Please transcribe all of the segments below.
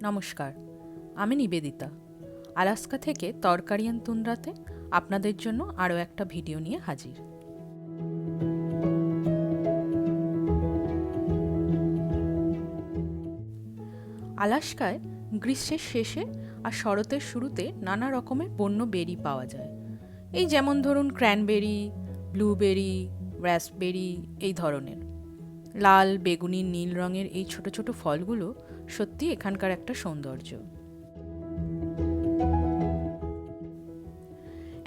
নমস্কার, আমি নিবেদিতা। আলাস্কা থেকে তরকারিয়ান তুন্দ্রাতে আপনাদের জন্য আরও একটা ভিডিও নিয়ে হাজির। আলাস্কায় গ্রীষ্মের শেষে আর শরতের শুরুতে নানা রকমের বন্য বেরি পাওয়া যায়। এই যেমন ধরুন ক্র্যানবেরি, ব্লুবেরি, রাস্পবেরি এই ধরনের। লাল, বেগুনি, নীল রঙের এই ছোট ছোট ফলগুলো সত্যি এখানকার একটা সৌন্দর্য।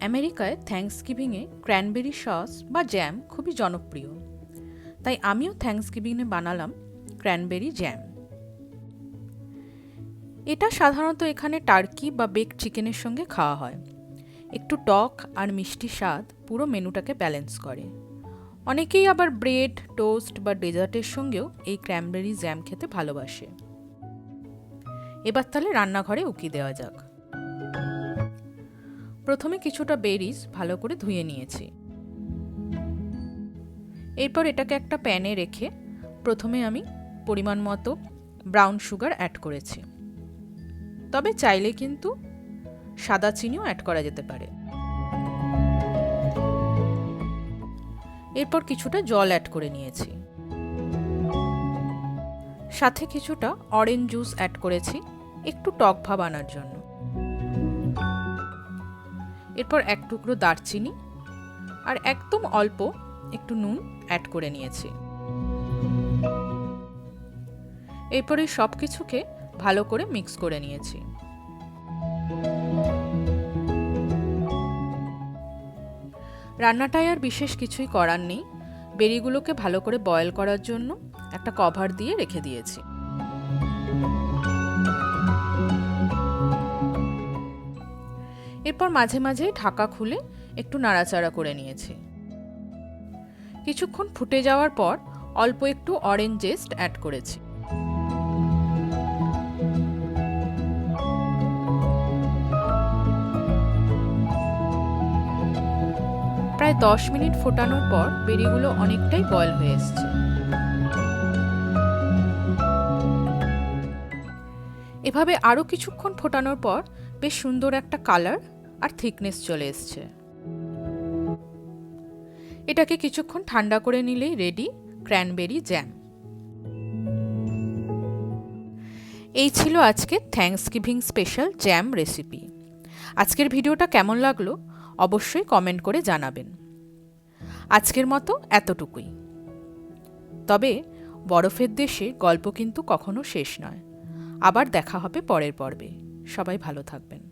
আমেরিকায় থ্যাঙ্কসগিভিংয়ে ক্র্যানবেরি সস বা জ্যাম খুবই জনপ্রিয়, তাই আমিও থ্যাঙ্কসগিভিংয়ে বানালাম ক্র্যানবেরি জ্যাম। এটা সাধারণত এখানে টার্কি বা বেকড চিকেনের সঙ্গে খাওয়া হয়। একটু টক আর মিষ্টি স্বাদ পুরো মেনুটাকে ব্যালেন্স করে। অনেকেই আবার ব্রেড, টোস্ট বা ডেজার্টের সঙ্গেও এই ক্র্যানবেরি জ্যাম খেতে ভালোবাসে। এবার তাহলে রান্নাঘরে উকি দেওয়া যাক। প্রথমে কিছুটা বেরিজ ভালো করে ধুয়ে নিয়েছি। এরপর এটাকে একটা প্যানে রেখে প্রথমে আমি পরিমাণ মতো ব্রাউন সুগার অ্যাড করেছি, তবে চাইলে কিন্তু সাদা চিনিও অ্যাড করা যেতে পারে। এরপর কিছুটা জল অ্যাড করে নিয়েছি, সাথে কিছুটা অরেঞ্জ জুস অ্যাড করেছি একটু টক ভাব আনার জন্য। এরপর এক টুকরো দারচিনি আর একদম অল্প একটু নুন অ্যাড করে নিয়েছি। এরপর এই সব কিছুকে ভালো করে মিক্স করে নিয়েছি। রান্নাটায় আর বিশেষ কিছুই করার নেই। বেরিগুলোকে ভালো করে বয়েল করার জন্য একটা কভার দিয়ে রেখে দিয়েছি। এরপর মাঝে মাঝে ঢাকা খুলে একটু নাড়াচাড়া করে নিয়েছি। কিছুক্ষণ ফুটে যাওয়ার পর অল্প একটু অরেঞ্জ জেস্ট অ্যাড করেছি। প্রায় 10 মিনিট ফোটানোর পর বেরিগুলো অনেকটাই বয়েল হয়ে এসছে। এভাবে আরও কিছুক্ষণ ফোটানোর পর বেশ সুন্দর একটা কালার আর থিকনেস চলে এসছে। এটাকে কিছুক্ষণ ঠান্ডা করে নিলেই রেডি ক্র্যানবেরি জ্যাম। এই ছিল আজকে থ্যাঙ্কসগিভিং স্পেশাল জ্যাম রেসিপি। আজকের ভিডিওটা কেমন লাগলো অবশ্যই কমেন্ট করে জানাবেন। আজকের মতো এতটুকুই। তবে বরফের দেশে গল্প কিন্তু কখনো শেষ নয়। আবার দেখা হবে পরের পর্বে। সবাই ভালো থাকবেন।